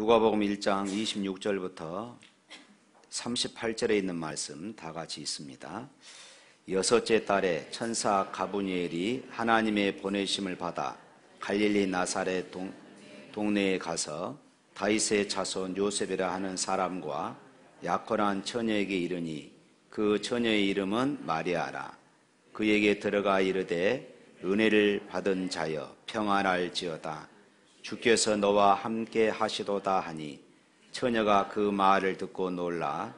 누가복음 1장 26절부터 38절에 있는 말씀 다 같이 있습니다. 여섯째 달에 천사 가브리엘이 하나님의 보내심을 받아 갈릴리 나사렛 동네에 가서 다윗의 자손 요셉이라 하는 사람과 약혼한 처녀에게 이르니 그 처녀의 이름은 마리아라. 그에게 들어가 이르되 은혜를 받은 자여 평안할지어다. 주께서 너와 함께 하시도다 하니 처녀가 그 말을 듣고 놀라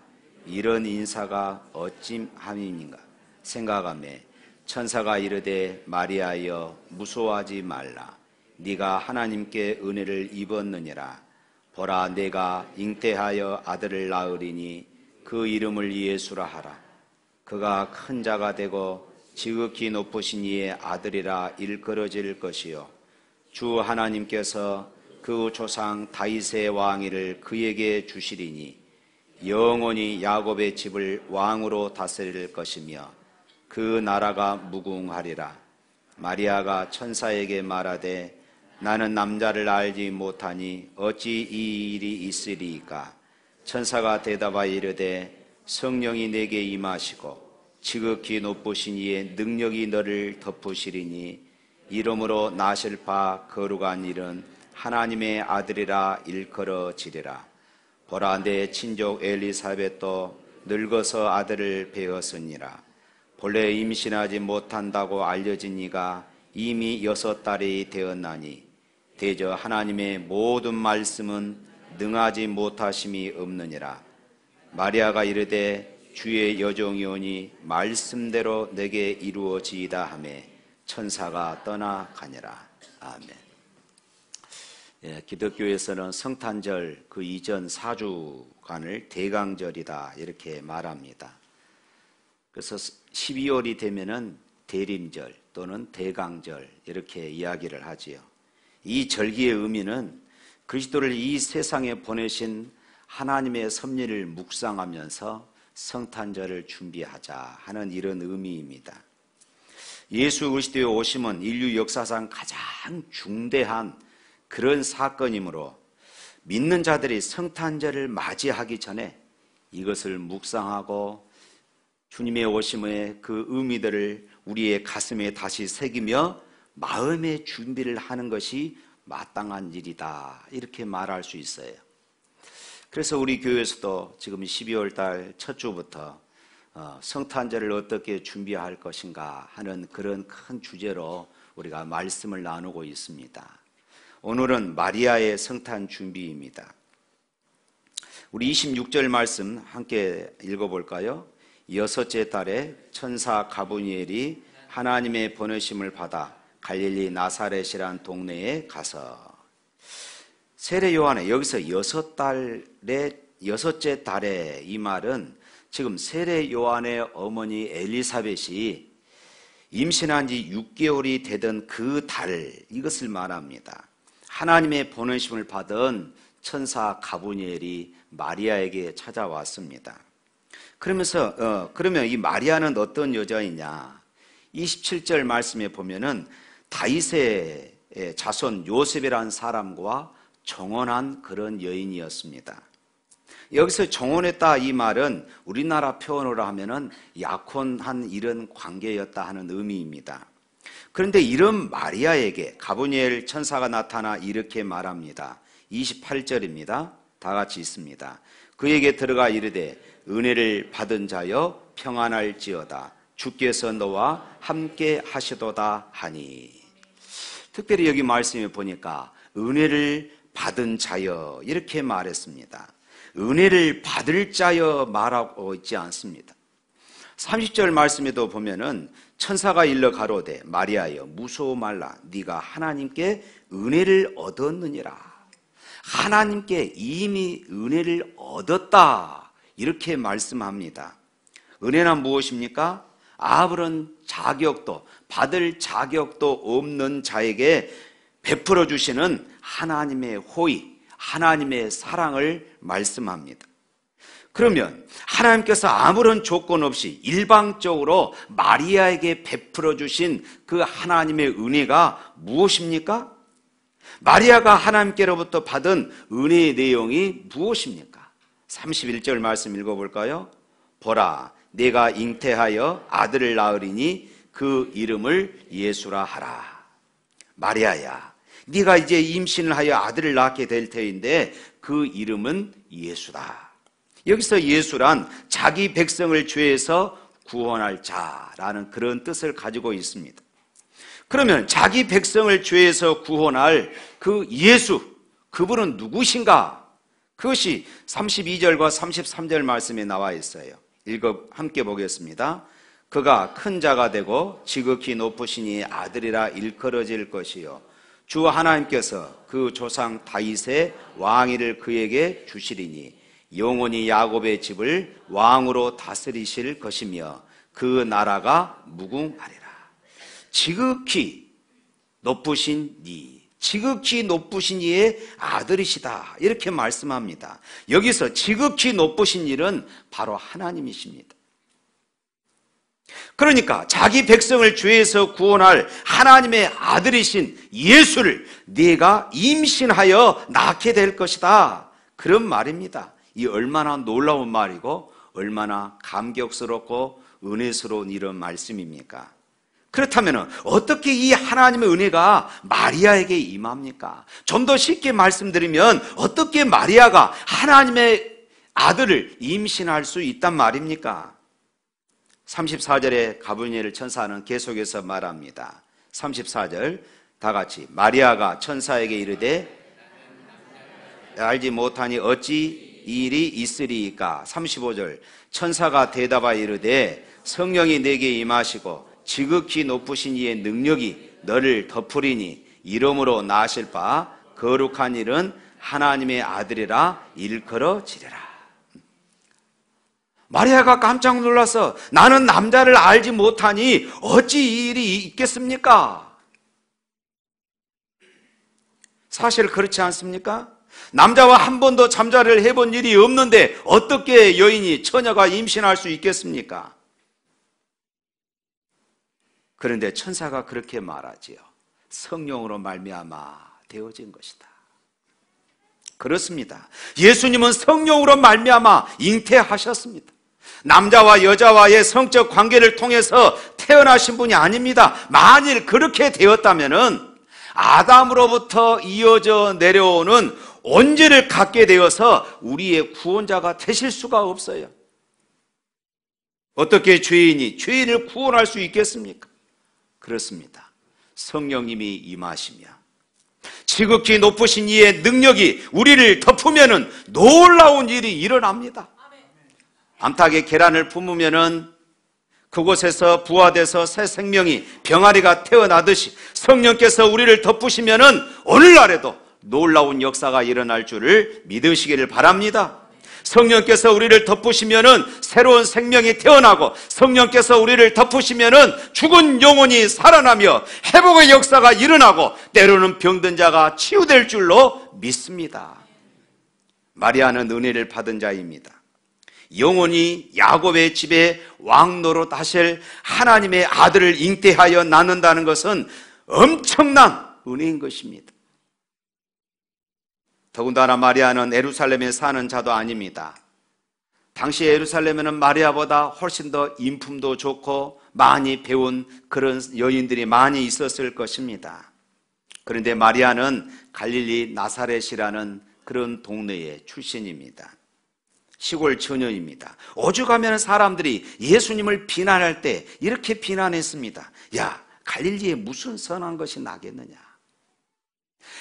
이런 인사가 어찌함이니까 생각하매 천사가 이르되 마리아여 무서워하지 말라. 네가 하나님께 은혜를 입었느니라. 보라 내가 잉태하여 아들을 낳으리니 그 이름을 예수라 하라. 그가 큰 자가 되고 지극히 높으신 이의 아들이라 일컬어질 것이요 주 하나님께서 그 조상 다윗의 왕위를 그에게 주시리니 영원히 야곱의 집을 왕으로 다스릴 것이며 그 나라가 무궁하리라. 마리아가 천사에게 말하되 나는 남자를 알지 못하니 어찌 이 일이 있으리이까. 천사가 대답하여 이르되 성령이 내게 임하시고 지극히 높으신 이의 능력이 너를 덮으시리니 이름으로 나실 바 거룩한 일은 하나님의 아들이라 일컬어지리라. 보라 내 친족 엘리사벳도 늙어서 아들을 배었으니라. 본래 임신하지 못한다고 알려진 이가 이미 6달이 되었나니 대저 하나님의 모든 말씀은 능하지 못하심이 없느니라. 마리아가 이르되 주의 여종이오니 말씀대로 내게 이루어지이다 하매 천사가 떠나가니라. 아멘. 기독교에서는 성탄절 그 이전 4주간을 대강절이다 이렇게 말합니다. 그래서 12월이 되면은 대림절 또는 대강절 이렇게 이야기를 하지요. 이 절기의 의미는 그리스도를 이 세상에 보내신 하나님의 섭리를 묵상하면서 성탄절을 준비하자 하는 이런 의미입니다. 예수 그리스도의 오심은 인류 역사상 가장 중대한 그런 사건이므로 믿는 자들이 성탄절을 맞이하기 전에 이것을 묵상하고 주님의 오심의 그 의미들을 우리의 가슴에 다시 새기며 마음의 준비를 하는 것이 마땅한 일이다 이렇게 말할 수 있어요. 그래서 우리 교회에서도 지금 12월 달 첫 주부터 성탄절을 어떻게 준비할 것인가 하는 그런 큰 주제로 우리가 말씀을 나누고 있습니다. 오늘은 마리아의 성탄 준비입니다. 우리 26절 말씀 함께 읽어볼까요? 여섯째 달에 천사 가브리엘이 하나님의 보내심을 받아 갈릴리 나사렛이란 동네에 가서 세례 요한의 여기서 여섯째 달에 이 말은 지금 세례 요한의 어머니 엘리사벳이 임신한 지 6개월이 되던 그 달 이것을 말합니다. 하나님의 보내심을 받은 천사 가브리엘이 마리아에게 찾아왔습니다. 그러면 이 마리아는 어떤 여자이냐? 27절 말씀에 보면은 다윗의 자손 요셉이라는 사람과 정혼한 그런 여인이었습니다. 여기서 정혼했다 이 말은 우리나라 표현으로 하면은 약혼한 이런 관계였다 하는 의미입니다. 그런데 이런 마리아에게 가브리엘 천사가 나타나 이렇게 말합니다. 28절입니다. 다 같이 있습니다. 그에게 들어가 이르되 은혜를 받은 자여 평안할지어다. 주께서 너와 함께 하시도다 하니. 특별히 여기 말씀에 보니까 은혜를 받은 자여 이렇게 말했습니다. 은혜를 받을 자여 말하고 있지 않습니다. 30절 말씀에도 보면은 천사가 일러 가로되 마리아여 무서워 말라. 네가 하나님께 은혜를 얻었느니라. 하나님께 이미 은혜를 얻었다 이렇게 말씀합니다. 은혜는 무엇입니까? 아무런 자격도 받을 자격도 없는 자에게 베풀어 주시는 하나님의 호의, 하나님의 사랑을 말씀합니다. 그러면 하나님께서 아무런 조건 없이 일방적으로 마리아에게 베풀어 주신 그 하나님의 은혜가 무엇입니까? 마리아가 하나님께로부터 받은 은혜의 내용이 무엇입니까? 31절 말씀 읽어볼까요? 보라, 내가 잉태하여 아들을 낳으리니 그 이름을 예수라 하라. 마리아야, 네가 이제 임신을 하여 아들을 낳게 될 터인데 그 이름은 예수다. 여기서 예수란 자기 백성을 죄에서 구원할 자라는 그런 뜻을 가지고 있습니다. 그러면 자기 백성을 죄에서 구원할 그 예수, 그분은 누구신가? 그것이 32절과 33절 말씀에 나와 있어요. 함께 보겠습니다. 그가 큰 자가 되고 지극히 높으시니 아들이라 일컬어질 것이요 주 하나님께서 그 조상 다윗의 왕위를 그에게 주시리니 영원히 야곱의 집을 왕으로 다스리실 것이며 그 나라가 무궁하리라. 지극히 높으신 이의 아들이시다, 이렇게 말씀합니다. 여기서 지극히 높으신 이는 바로 하나님이십니다. 그러니까 자기 백성을 죄에서 구원할 하나님의 아들이신 예수를 네가 임신하여 낳게 될 것이다, 그런 말입니다. 이 얼마나 놀라운 말이고 얼마나 감격스럽고 은혜스러운 이런 말씀입니까? 그렇다면 어떻게 이 하나님의 은혜가 마리아에게 임합니까? 좀 더 쉽게 말씀드리면 어떻게 마리아가 하나님의 아들을 임신할 수 있단 말입니까? 34절에 가브리엘 천사는 계속해서 말합니다. 34절 다 같이, 마리아가 천사에게 이르되 알지 못하니 어찌 이 일이 있으리이까? 35절 천사가 대답하여 이르되 성령이 내게 임하시고 지극히 높으신 이의 능력이 너를 덮으리니 이름으로 나실 바 거룩한 일은 하나님의 아들이라 일컬어지리라. 마리아가 깜짝 놀라서 나는 남자를 알지 못하니 어찌 이 일이 있겠습니까? 사실 그렇지 않습니까? 남자와 한 번도 잠자리를 해본 일이 없는데 어떻게 여인이, 처녀가 임신할 수 있겠습니까? 그런데 천사가 그렇게 말하지요. 성령으로 말미암아 되어진 것이다. 그렇습니다. 예수님은 성령으로 말미암아 잉태하셨습니다. 남자와 여자와의 성적 관계를 통해서 태어나신 분이 아닙니다. 만일 그렇게 되었다면은 아담으로부터 이어져 내려오는 온죄를 갖게 되어서 우리의 구원자가 되실 수가 없어요. 어떻게 죄인을 구원할 수 있겠습니까? 그렇습니다. 성령님이 임하시며 지극히 높으신 이의 능력이 우리를 덮으면은 놀라운 일이 일어납니다. 암탉에 계란을 품으면은 그곳에서 부화돼서 새 생명이, 병아리가 태어나듯이 성령께서 우리를 덮으시면은 오늘날에도 놀라운 역사가 일어날 줄을 믿으시기를 바랍니다. 성령께서 우리를 덮으시면은 새로운 생명이 태어나고, 성령께서 우리를 덮으시면은 죽은 영혼이 살아나며 회복의 역사가 일어나고 때로는 병든 자가 치유될 줄로 믿습니다. 마리아는 은혜를 받은 자입니다. 영원히 야곱의 집에 왕노릇 하실 하나님의 아들을 잉태하여 낳는다는 것은 엄청난 은혜인 것입니다. 더군다나 마리아는 예루살렘에 사는 자도 아닙니다. 당시 예루살렘에는 마리아보다 훨씬 더 인품도 좋고 많이 배운 그런 여인들이 많이 있었을 것입니다. 그런데 마리아는 갈릴리 나사렛이라는 그런 동네의 출신입니다. 시골 처녀입니다. 오죽하면 사람들이 예수님을 비난할 때 이렇게 비난했습니다. 야, 갈릴리에 무슨 선한 것이 나겠느냐?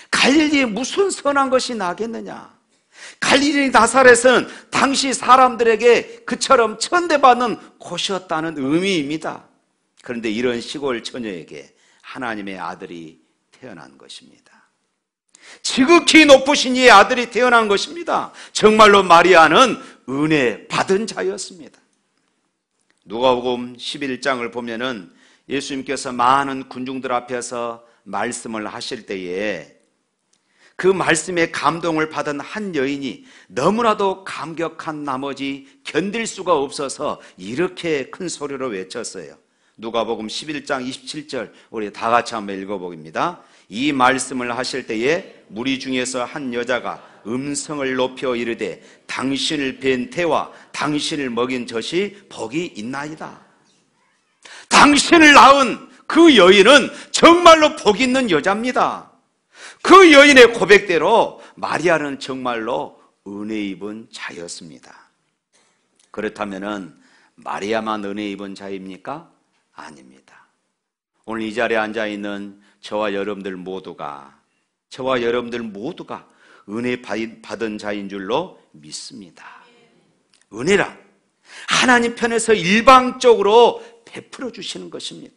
갈릴리에 무슨 선한 것이 나겠느냐? 갈릴리 나사렛은 당시 사람들에게 그처럼 천대받는 곳이었다는 의미입니다. 그런데 이런 시골 처녀에게 하나님의 아들이 태어난 것입니다. 지극히 높으신 이의 아들이 태어난 것입니다. 정말로 마리아는 은혜 받은 자였습니다. 누가복음 11장을 보면은 예수님께서 많은 군중들 앞에서 말씀을 하실 때에 그 말씀에 감동을 받은 한 여인이 너무나도 감격한 나머지 견딜 수가 없어서 이렇게 큰 소리로 외쳤어요. 누가복음 11장 27절 우리 다 같이 한번 읽어보겠습니다. 이 말씀을 하실 때에 무리 중에서 한 여자가 음성을 높여 이르되 당신을 뵌 태와 당신을 먹인 젖이 복이 있나이다. 당신을 낳은 그 여인은 정말로 복 있는 여자입니다. 그 여인의 고백대로 마리아는 정말로 은혜 입은 자였습니다. 그렇다면 마리아만 은혜 입은 자입니까? 아닙니다. 오늘 이 자리에 앉아있는 저와 여러분들 모두가 은혜 받은 자인 줄로 믿습니다. 은혜란 하나님 편에서 일방적으로 베풀어 주시는 것입니다.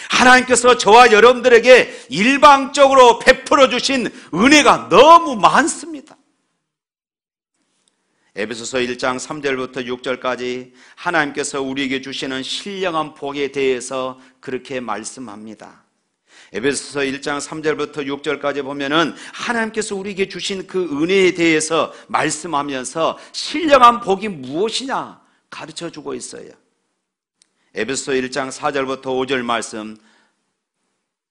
하나님께서 저와 여러분들에게 일방적으로 베풀어 주신 은혜가 너무 많습니다. 에베소서 1장 3절부터 6절까지 하나님께서 우리에게 주시는 신령한 복에 대해서 그렇게 말씀합니다. 에베소서 1장 3절부터 6절까지 보면은 하나님께서 우리에게 주신 그 은혜에 대해서 말씀하면서 신령한 복이 무엇이냐 가르쳐주고 있어요. 에베소서 1장 4절부터 5절 말씀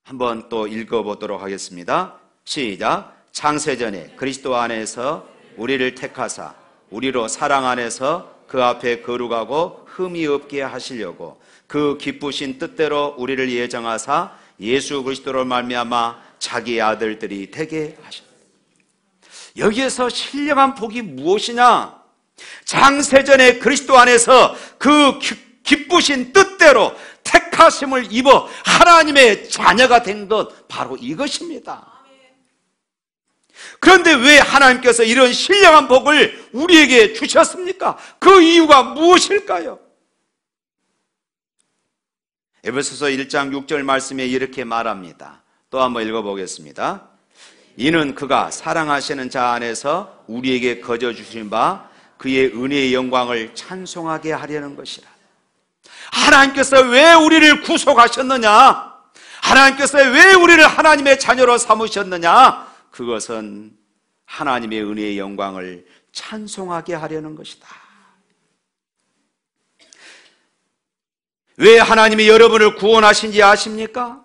한번 또 읽어보도록 하겠습니다. 시작. 창세전에 그리스도 안에서 우리를 택하사 우리로 사랑 안에서 그 앞에 거룩하고 흠이 없게 하시려고 그 기쁘신 뜻대로 우리를 예정하사 예수 그리스도로 말미암아 자기 아들들이 되게 하셨다. 여기에서 신령한 복이 무엇이냐? 창세전에 그리스도 안에서 그 기쁘신 뜻대로 택하심을 입어 하나님의 자녀가 된 것 바로 이것입니다. 그런데 왜 하나님께서 이런 신령한 복을 우리에게 주셨습니까? 그 이유가 무엇일까요? 에베소서 1장 6절 말씀에 이렇게 말합니다. 또 한번 읽어보겠습니다. 이는 그가 사랑하시는 자 안에서 우리에게 거저 주신 바 그의 은혜의 영광을 찬송하게 하려는 것이라. 하나님께서 왜 우리를 구속하셨느냐? 하나님께서 왜 우리를 하나님의 자녀로 삼으셨느냐? 그것은 하나님의 은혜의 영광을 찬송하게 하려는 것이다. 왜 하나님이 여러분을 구원하신지 아십니까?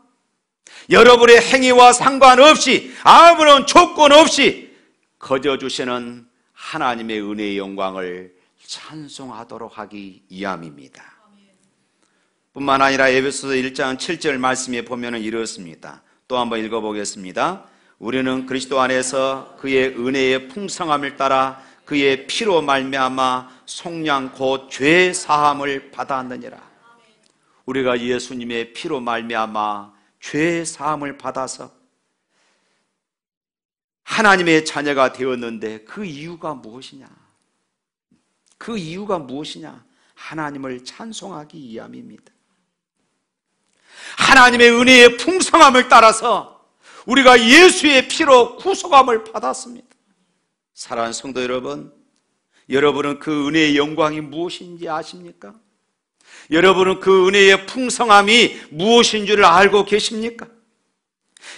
여러분의 행위와 상관없이 아무런 조건 없이 거저 주시는 하나님의 은혜의 영광을 찬송하도록 하기 위함입니다. 뿐만 아니라 에베소서 1장 7절 말씀에 보면 이렇습니다. 또 한번 읽어보겠습니다. 우리는 그리스도 안에서 그의 은혜의 풍성함을 따라 그의 피로 말미암아 속량 곧 죄 사함을 받았느니라. 우리가 예수님의 피로 말미암아 죄 사함을 받아서 하나님의 자녀가 되었는데 그 이유가 무엇이냐? 그 이유가 무엇이냐? 하나님을 찬송하기 위함입니다. 하나님의 은혜의 풍성함을 따라서 우리가 예수의 피로 구속함을 받았습니다. 사랑하는 성도 여러분, 여러분은 그 은혜의 영광이 무엇인지 아십니까? 여러분은 그 은혜의 풍성함이 무엇인 줄 알고 계십니까?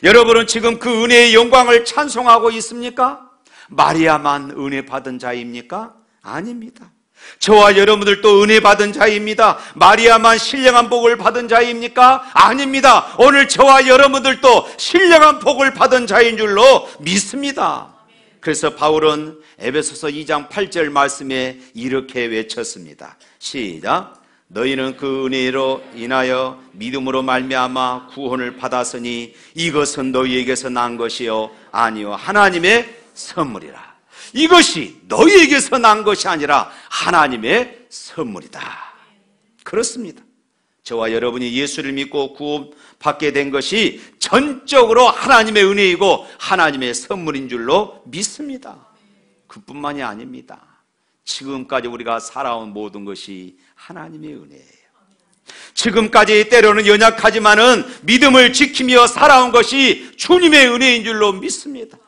여러분은 지금 그 은혜의 영광을 찬송하고 있습니까? 마리아만 은혜 받은 자입니까? 아닙니다. 저와 여러분들도 은혜 받은 자입니다. 마리아만 신령한 복을 받은 자입니까? 아닙니다. 오늘 저와 여러분들도 신령한 복을 받은 자인 줄로 믿습니다. 그래서 바울은 에베소서 2장 8절 말씀에 이렇게 외쳤습니다. 시작. 너희는 그 은혜로 인하여 믿음으로 말미암아 구원을 받았으니 이것은 너희에게서 난 것이요 아니요 하나님의 선물이라. 이것이 너희에게서 난 것이 아니라 하나님의 선물이다. 그렇습니다. 저와 여러분이 예수를 믿고 구원받게 된 것이 전적으로 하나님의 은혜이고 하나님의 선물인 줄로 믿습니다. 그뿐만이 아닙니다. 지금까지 우리가 살아온 모든 것이 하나님의 은혜예요. 지금까지 때로는 연약하지만은 믿음을 지키며 살아온 것이 주님의 은혜인 줄로 믿습니다.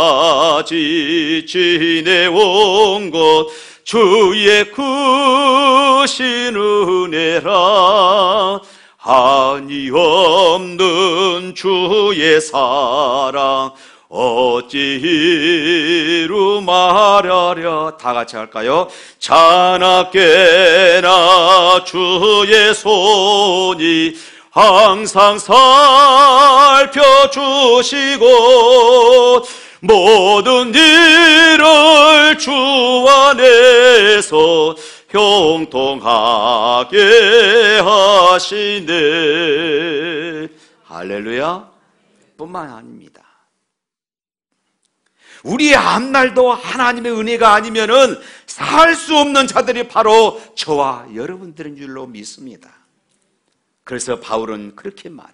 지금까지 지내온 것 주의 크신 은혜라 한이 없는 주의 사랑 어찌 이루 말하랴. 다 같이 할까요? 자나깨나 주의 손이 항상 살펴주시고 모든 일을 주 안에서 형통하게 하시네. 할렐루야. 뿐만 아닙니다. 우리의 앞날도 하나님의 은혜가 아니면은 살 수 없는 자들이 바로 저와 여러분들인 줄로 믿습니다. 그래서 바울은 그렇게 말해요.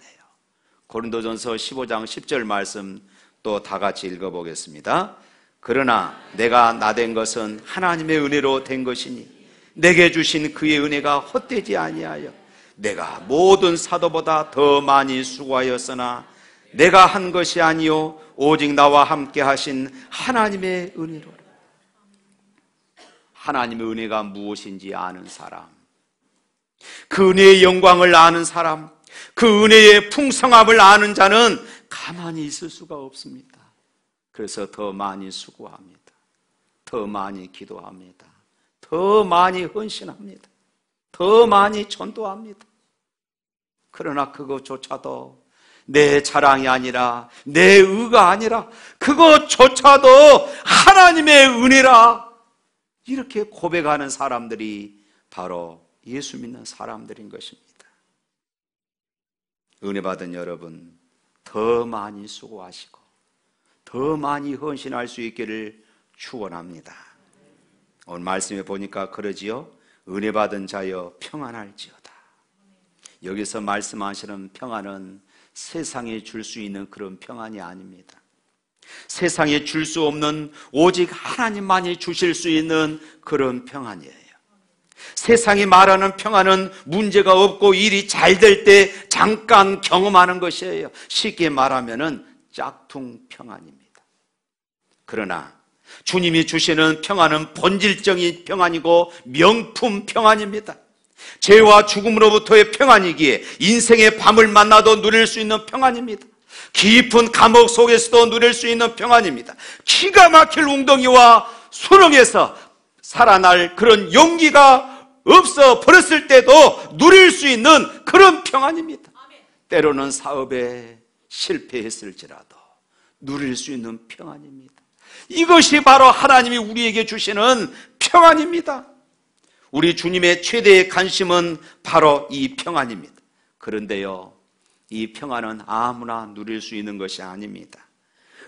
고린도전서 15장 10절 말씀 또 다 같이 읽어보겠습니다. 그러나 내가 나된 것은 하나님의 은혜로 된 것이니 내게 주신 그의 은혜가 헛되지 아니하여 내가 모든 사도보다 더 많이 수고하였으나 내가 한 것이 아니요 오직 나와 함께 하신 하나님의 은혜로라. 하나님의 은혜가 무엇인지 아는 사람, 그 은혜의 영광을 아는 사람, 그 은혜의 풍성함을 아는 자는 가만히 있을 수가 없습니다. 그래서 더 많이 수고합니다. 더 많이 기도합니다. 더 많이 헌신합니다. 더 많이 전도합니다. 그러나 그것조차도 내 자랑이 아니라 내 의가 아니라 그것조차도 하나님의 은혜라 이렇게 고백하는 사람들이 바로 예수 믿는 사람들인 것입니다. 은혜 받은 여러분, 더 많이 수고하시고 더 많이 헌신할 수 있기를 축원합니다. 오늘 말씀에 보니까 그러지요. 은혜 받은 자여 평안할지어다. 여기서 말씀하시는 평안은 세상에 줄 수 있는 그런 평안이 아닙니다. 세상에 줄 수 없는 오직 하나님만이 주실 수 있는 그런 평안이에요. 세상이 말하는 평안은 문제가 없고 일이 잘 될 때 잠깐 경험하는 것이에요. 쉽게 말하면은 짝퉁 평안입니다. 그러나 주님이 주시는 평안은 본질적인 평안이고 명품 평안입니다. 죄와 죽음으로부터의 평안이기에 인생의 밤을 만나도 누릴 수 있는 평안입니다. 깊은 감옥 속에서도 누릴 수 있는 평안입니다. 기가 막힐 웅덩이와 수렁에서 살아날 그런 용기가 없어 버렸을 때도 누릴 수 있는 그런 평안입니다. 때로는 사업에 실패했을지라도 누릴 수 있는 평안입니다. 이것이 바로 하나님이 우리에게 주시는 평안입니다. 우리 주님의 최대의 관심은 바로 이 평안입니다. 그런데요, 이 평안은 아무나 누릴 수 있는 것이 아닙니다.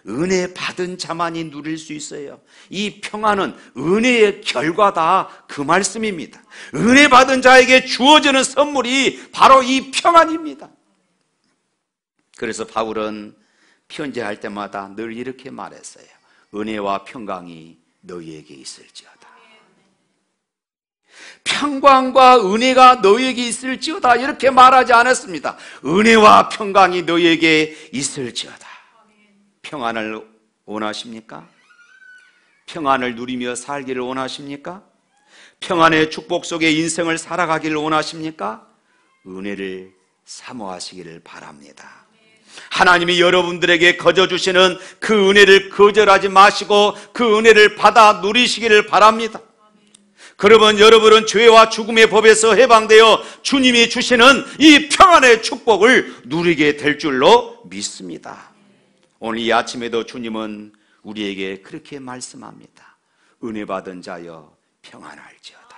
은혜 받은 자만이 누릴 수 있어요. 이 평안은 은혜의 결과다, 그 말씀입니다. 은혜 받은 자에게 주어지는 선물이 바로 이 평안입니다. 그래서 바울은 편지할 때마다 늘 이렇게 말했어요. 은혜와 평강이 너희에게 있을지어다. 평강과 은혜가 너희에게 있을지어다 이렇게 말하지 않았습니다. 은혜와 평강이 너희에게 있을지어다. 평안을 원하십니까? 평안을 누리며 살기를 원하십니까? 평안의 축복 속에 인생을 살아가기를 원하십니까? 은혜를 사모하시기를 바랍니다. 하나님이 여러분들에게 거저주시는 그 은혜를 거절하지 마시고 그 은혜를 받아 누리시기를 바랍니다. 그러면 여러분은 죄와 죽음의 법에서 해방되어 주님이 주시는 이 평안의 축복을 누리게 될 줄로 믿습니다. 오늘 이 아침에도 주님은 우리에게 그렇게 말씀합니다. 은혜 받은 자여 평안할지어다.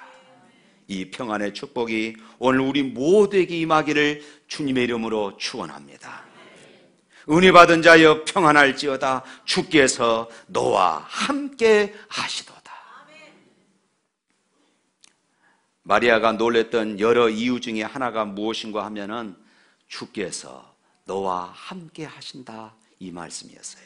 이 평안의 축복이 오늘 우리 모두에게 임하기를 주님의 이름으로 축원합니다. 은혜 받은 자여 평안할지어다. 주께서 너와 함께 하시도다. 마리아가 놀랬던 여러 이유 중에 하나가 무엇인가 하면은 주께서 너와 함께 하신다, 이 말씀이었어요.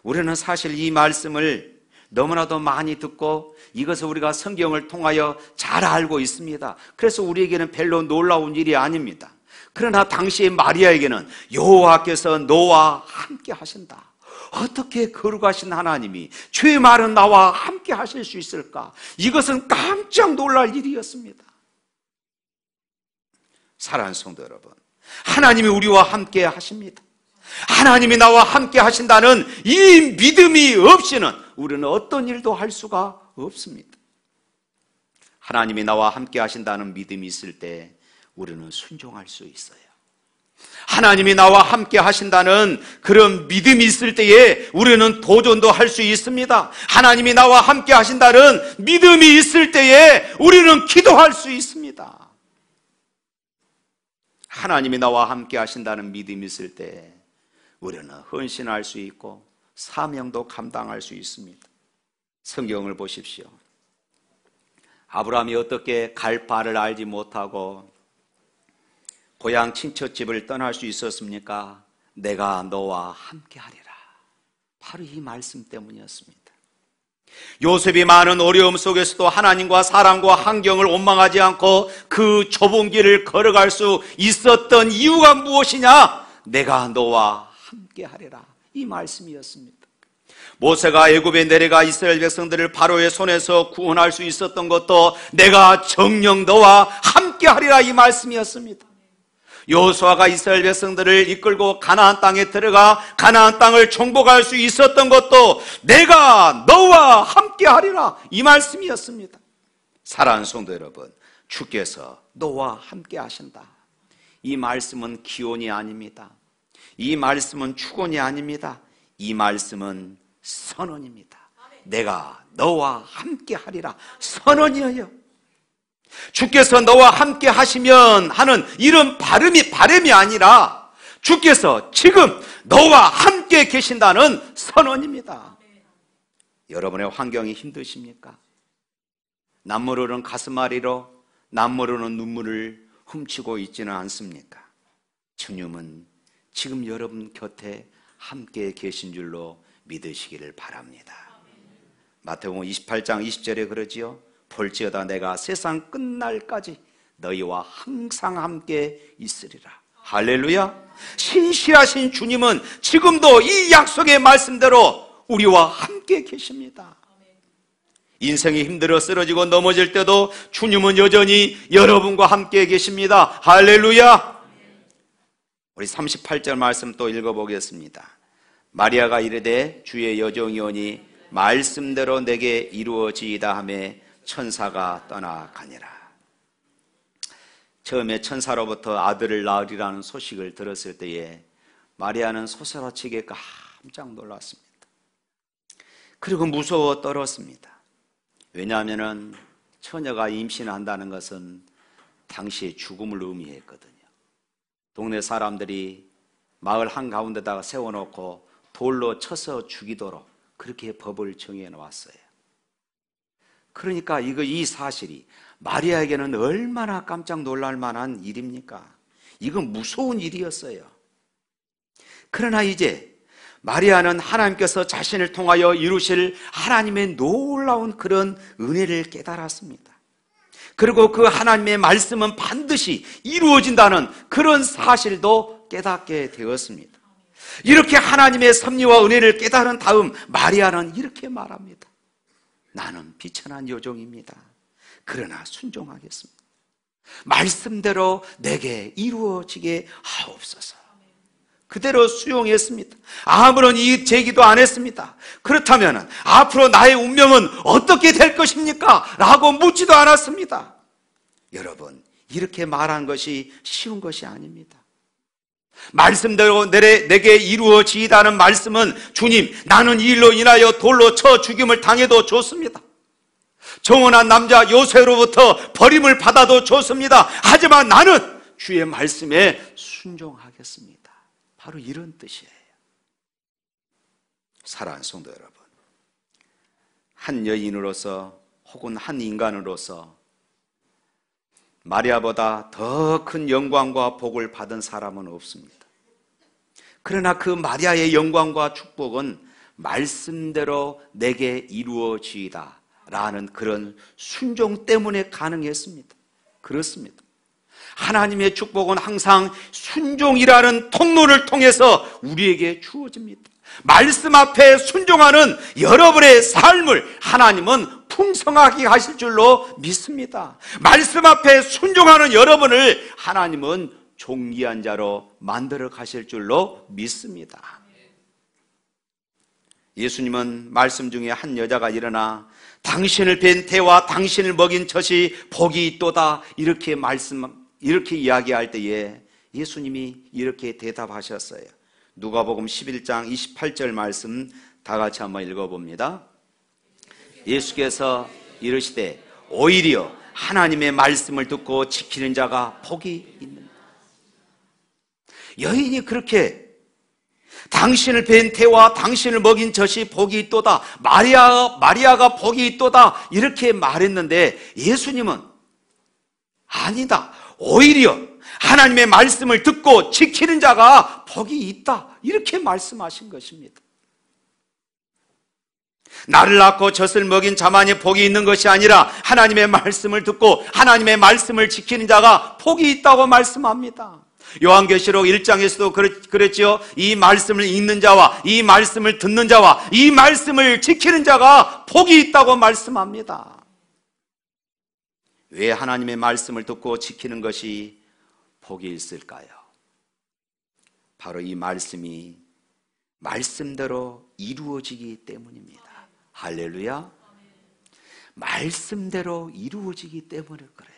우리는 사실 이 말씀을 너무나도 많이 듣고 이것을 우리가 성경을 통하여 잘 알고 있습니다. 그래서 우리에게는 별로 놀라운 일이 아닙니다. 그러나 당시의 마리아에게는 여호와께서 너와 함께 하신다. 어떻게 거룩하신 하나님이 죄 많은 나와 함께 하실 수 있을까? 이것은 깜짝 놀랄 일이었습니다. 사랑하는 성도 여러분, 하나님이 우리와 함께 하십니다. 하나님이 나와 함께 하신다는 이 믿음이 없이는 우리는 어떤 일도 할 수가 없습니다. 하나님이 나와 함께 하신다는 믿음이 있을 때 우리는 순종할 수 있어요. 하나님이 나와 함께 하신다는 그런 믿음이 있을 때에 우리는 도전도 할 수 있습니다. 하나님이 나와 함께 하신다는 믿음이 있을 때에 우리는 기도할 수 있습니다. 하나님이 나와 함께 하신다는 믿음이 있을 때 우리는 헌신할 수 있고 사명도 감당할 수 있습니다. 성경을 보십시오. 아브라함이 어떻게 갈 바를 알지 못하고 고향 친척집을 떠날 수 있었습니까? 내가 너와 함께 하리라. 바로 이 말씀 때문이었습니다. 요셉이 많은 어려움 속에서도 하나님과 사람과 환경을 원망하지 않고 그 좁은 길을 걸어갈 수 있었던 이유가 무엇이냐? 내가 너와 함께 하리라. 이 말씀이었습니다. 모세가 애굽에 내려가 이스라엘 백성들을 바로의 손에서 구원할 수 있었던 것도 내가 정녕 너와 함께 하리라. 이 말씀이었습니다. 여호수아가 이스라엘 백성들을 이끌고 가나안 땅에 들어가 가나안 땅을 정복할 수 있었던 것도 내가 너와 함께 하리라. 이 말씀이었습니다. 사랑하는 성도 여러분, 주께서 너와 함께 하신다. 이 말씀은 기원이 아닙니다. 이 말씀은 축원이 아닙니다. 이 말씀은 선언입니다. 내가 너와 함께 하리라. 선언이에요. 주께서 너와 함께 하시면 하는 이런 바람이 아니라 주께서 지금 너와 함께 계신다는 선언입니다. 여러분의 환경이 힘드십니까? 남모르는 가슴앓이로 남모르는 눈물을 훔치고 있지는 않습니까? 주님은 지금 여러분 곁에 함께 계신 줄로 믿으시기를 바랍니다. 마태복음 28장 20절에 그러지요. 볼지어다 내가 세상 끝날까지 너희와 항상 함께 있으리라. 할렐루야. 신실하신 주님은 지금도 이 약속의 말씀대로 우리와 함께 계십니다. 인생이 힘들어 쓰러지고 넘어질 때도 주님은 여전히 여러분과 함께 계십니다. 할렐루야. 우리 38절 말씀 또 읽어보겠습니다. 마리아가 이르되 주의 여종이오니 말씀대로 내게 이루어지이다 하매 천사가 떠나가니라. 처음에 천사로부터 아들을 낳으리라는 소식을 들었을 때에 마리아는 소스라치게 깜짝 놀랐습니다. 그리고 무서워 떨었습니다. 왜냐하면 처녀가 임신한다는 것은 당시에 죽음을 의미했거든요. 동네 사람들이 마을 한가운데다가 세워놓고 돌로 쳐서 죽이도록 그렇게 법을 정해 놓았어요. 그러니까 이 사실이 마리아에게는 얼마나 깜짝 놀랄 만한 일입니까? 이건 무서운 일이었어요. 그러나 이제 마리아는 하나님께서 자신을 통하여 이루실 하나님의 놀라운 그런 은혜를 깨달았습니다. 그리고 그 하나님의 말씀은 반드시 이루어진다는 그런 사실도 깨닫게 되었습니다. 이렇게 하나님의 섭리와 은혜를 깨달은 다음 마리아는 이렇게 말합니다. 나는 비천한 여종입니다. 그러나 순종하겠습니다. 말씀대로 내게 이루어지게 하옵소서. 그대로 수용했습니다. 아무런 이의 제기도 안 했습니다. 그렇다면 앞으로 나의 운명은 어떻게 될 것입니까? 라고 묻지도 않았습니다. 여러분, 이렇게 말한 것이 쉬운 것이 아닙니다. 말씀대로 내게 이루어지이다는 말씀은 주님, 나는 이 일로 인하여 돌로 쳐 죽임을 당해도 좋습니다. 정혼한 남자 요셉으로부터 버림을 받아도 좋습니다. 하지만 나는 주의 말씀에 순종하겠습니다. 바로 이런 뜻이에요. 사랑하는 성도 여러분, 한 여인으로서 혹은 한 인간으로서 마리아보다 더 큰 영광과 복을 받은 사람은 없습니다. 그러나 그 마리아의 영광과 축복은 말씀대로 내게 이루어지이다 라는 그런 순종 때문에 가능했습니다. 그렇습니다. 하나님의 축복은 항상 순종이라는 통로를 통해서 우리에게 주어집니다. 말씀 앞에 순종하는 여러분의 삶을 하나님은 풍성하게 하실 줄로 믿습니다. 말씀 앞에 순종하는 여러분을 하나님은 존귀한 자로 만들어 가실 줄로 믿습니다. 예수님은 말씀 중에 한 여자가 일어나 당신을 뵌 태와 당신을 먹인 젖이 복이 있도다 이렇게 이야기할 때에 예수님이 이렇게 대답하셨어요. 누가복음 11장 28절 말씀 다 같이 한번 읽어봅니다. 예수께서 이르시되 오히려 하나님의 말씀을 듣고 지키는 자가 복이 있는다. 여인이 그렇게 당신을 뵌 태와 당신을 먹인 젖이 복이 있도다, 마리아가 복이 있도다 이렇게 말했는데 예수님은 아니다, 오히려 하나님의 말씀을 듣고 지키는 자가 복이 있다 이렇게 말씀하신 것입니다. 나를 낳고 젖을 먹인 자만이 복이 있는 것이 아니라 하나님의 말씀을 듣고 하나님의 말씀을 지키는 자가 복이 있다고 말씀합니다. 요한계시록 1장에서도 그랬지요. 이 말씀을 읽는 자와 이 말씀을 듣는 자와 이 말씀을 지키는 자가 복이 있다고 말씀합니다. 왜 하나님의 말씀을 듣고 지키는 것이 복이 있을까요? 바로 이 말씀이 말씀대로 이루어지기 때문입니다. 할렐루야. 말씀대로 이루어지기 때문에 그래요.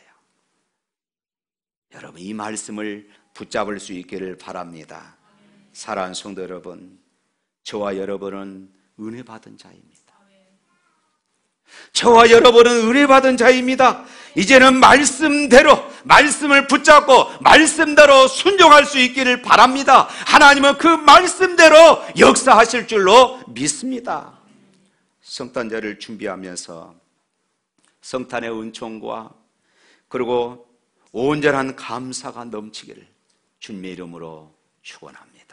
여러분, 이 말씀을 붙잡을 수 있기를 바랍니다. 사랑하는 성도 여러분, 저와 여러분은 은혜 받은 자입니다. 저와 여러분은 은혜 받은 자입니다. 이제는 말씀을 붙잡고 말씀대로 순종할 수 있기를 바랍니다. 하나님은 그 말씀대로 역사하실 줄로 믿습니다. 성탄절을 준비하면서 성탄의 은총과 그리고 온전한 감사가 넘치기를 주님의 이름으로 축원합니다.